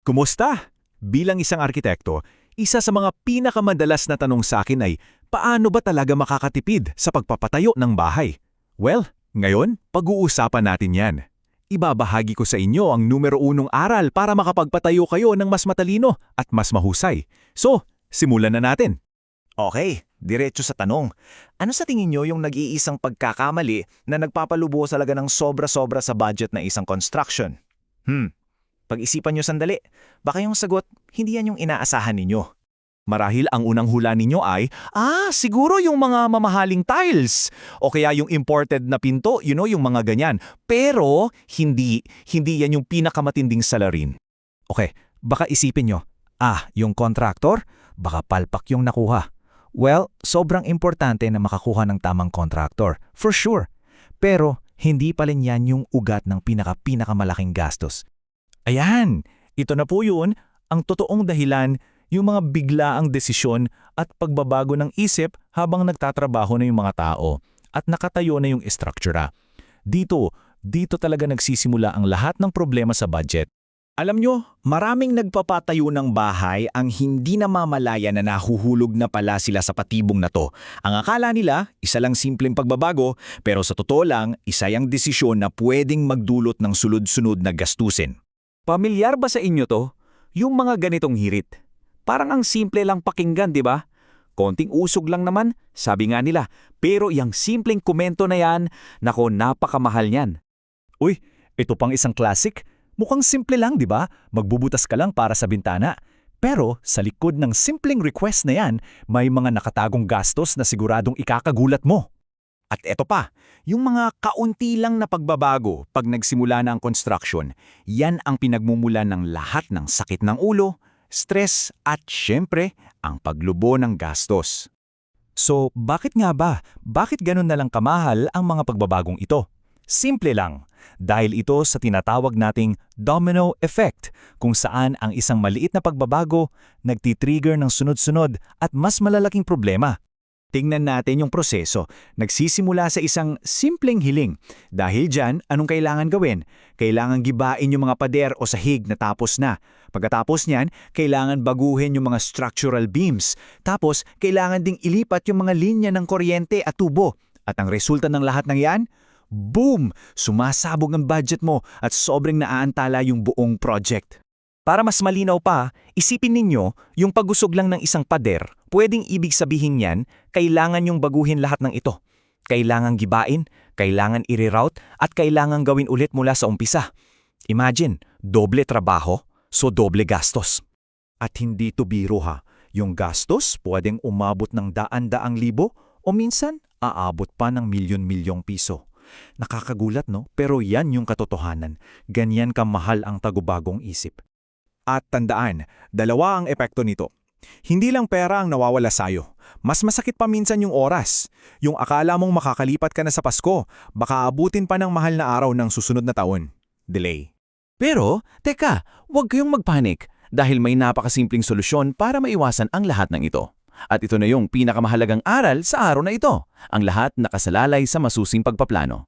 Kumusta? Bilang isang arkitekto, isa sa mga pinakamadalas na tanong sa akin ay, paano ba talaga makakatipid sa pagpapatayo ng bahay? Well, ngayon, pag-uusapan natin yan. Ibabahagi ko sa inyo ang numero unong aral para makapagpatayo kayo ng mas matalino at mas mahusay. So, simulan na natin. Okay, diretso sa tanong. Ano sa tingin nyo yung nag-iisang pagkakamali na nagpapalubos talaga ng sobra-sobra sa budget na isang construction? Pag-isipan nyo sandali. Baka yung sagot, hindi yan yung inaasahan ninyo. Marahil ang unang hula ninyo ay, siguro yung mga mamahaling tiles. O kaya yung imported na pinto, yung mga ganyan. Pero, hindi yan yung pinakamatinding salarin. Okay, baka isipin nyo, yung contractor, baka palpak yung nakuha. Well, sobrang importante na makakuha ng tamang contractor, for sure. Pero, hindi pa rin yan yung ugat ng pinakamalaking gastos. Ayan, ito na po yun, ang totoong dahilan, yung mga biglaang desisyon at pagbabago ng isip habang nagtatrabaho na yung mga tao at nakatayo na yung estruktura. Dito talaga nagsisimula ang lahat ng problema sa budget. Alam nyo, maraming nagpapatayo ng bahay ang hindi namamalaya na nahuhulog na pala sila sa patibong na to. Ang akala nila, isa lang simpleng pagbabago, pero sa totoo lang, isa yung desisyon na pwedeng magdulot ng sulod-sunod na gastusin. Pamilyar ba sa inyo to? Yung mga ganitong hirit. Parang ang simple lang pakinggan, di ba? Konting usog lang naman, sabi nga nila. Pero yung simpleng komento na yan, nako napakamahal niyan. Uy, ito pang isang classic. Mukhang simple lang, di ba? Magbubutas ka lang para sa bintana. Pero sa likod ng simpleng request na yan, may mga nakatagong gastos na siguradong ikakagulat mo. At eto pa, yung mga kaunti lang na pagbabago pag nagsimula na ang construction, yan ang pinagmumula ng lahat ng sakit ng ulo, stress at syempre, ang paglubo ng gastos. So, bakit nga ba? Bakit ganun na lang kamahal ang mga pagbabagong ito? Simple lang, dahil ito sa tinatawag nating domino effect, kung saan ang isang maliit na pagbabago nagtitrigger ng sunod-sunod at mas malalaking problema. Tingnan natin yung proseso. Nagsisimula sa isang simpleng hiling. Dahil dyan, anong kailangan gawin? Kailangan gibain yung mga pader o sahig na tapos na. Pagkatapos niyan, kailangan baguhin yung mga structural beams. Tapos, kailangan ding ilipat yung mga linya ng kuryente at tubo. At ang resulta ng lahat ng yan? Boom! Sumasabog ang budget mo at sobrang naaantala yung buong project. Para mas malinaw pa, isipin ninyo, yung pagusog lang ng isang pader, pwedeng ibig sabihin yan, kailangan yung baguhin lahat ng ito. Kailangan gibain, kailangan i-reroute, at kailangan gawin ulit mula sa umpisa. Imagine, doble trabaho, so doble gastos. At hindi to biro ha, yung gastos pwedeng umabot ng daan-daang libo o minsan aabot pa ng milyon-milyong piso. Nakakagulat no? Pero yan yung katotohanan. Ganyan kamahal ang tagubagong isip. At tandaan, dalawa ang epekto nito. Hindi lang pera ang nawawala sa'yo. Mas masakit pa minsan yung oras. Yung akala mong makakalipat ka na sa Pasko, baka abutin pa ng mahal na araw ng susunod na taon. Delay. Pero, teka, huwag kayong magpanik dahil may napakasimpleng solusyon para maiwasan ang lahat ng ito. At ito na yung pinakamahalagang aral sa araw na ito. Ang lahat nakasalalay sa masusing pagpaplano.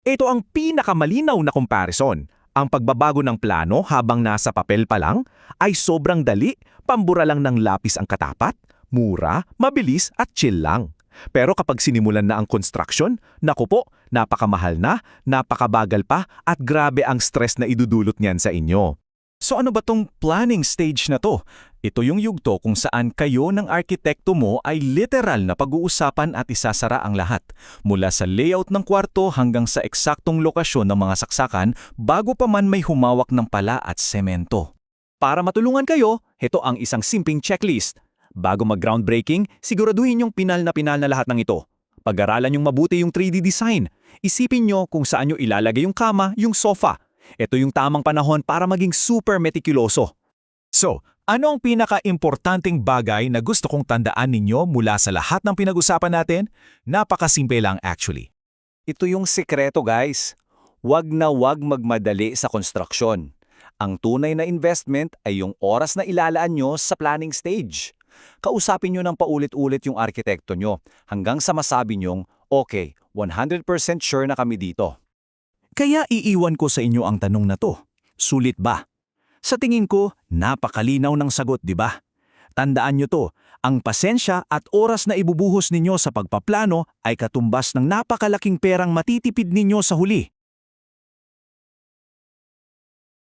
Ito ang pinakamalinaw na comparison. Ang pagbabago ng plano habang nasa papel pa lang ay sobrang dali, pambura lang ng lapis ang katapat, mura, mabilis at chill lang. Pero kapag sinimulan na ang construction, naku po, napakamahal na, napakabagal pa at grabe ang stress na idudulot niyan sa inyo. So ano ba tong planning stage na to? Ito yung yugto kung saan kayo ng arkitekto mo ay literal na pag-uusapan at isasara ang lahat. Mula sa layout ng kwarto hanggang sa eksaktong lokasyon ng mga saksakan bago pa man may humawak ng pala at semento. Para matulungan kayo, ito ang isang simpleng checklist. Bago mag-groundbreaking, siguraduhin yung pinal na lahat ng ito. Pag-aralan yung mabuti yung 3D design. Isipin nyo kung saan nyo ilalagay yung kama, yung sofa. Ito yung tamang panahon para maging super meticuloso. So, ano ang pinaka-importanting bagay na gusto kong tandaan ninyo mula sa lahat ng pinag-usapan natin? Napakasimple lang actually. Ito yung sekreto guys. Huwag na huwag magmadali sa construction. Ang tunay na investment ay yung oras na ilalaan nyo sa planning stage. Kausapin nyo ng paulit-ulit yung arkitekto nyo hanggang sa masabi nyong, okay, 100% sure na kami dito. Kaya iiwan ko sa inyo ang tanong na to. Sulit ba? Sa tingin ko, napakalinaw ng sagot, di ba? Tandaan nyo to, ang pasensya at oras na ibubuhos ninyo sa pagpaplano ay katumbas ng napakalaking perang matitipid ninyo sa huli.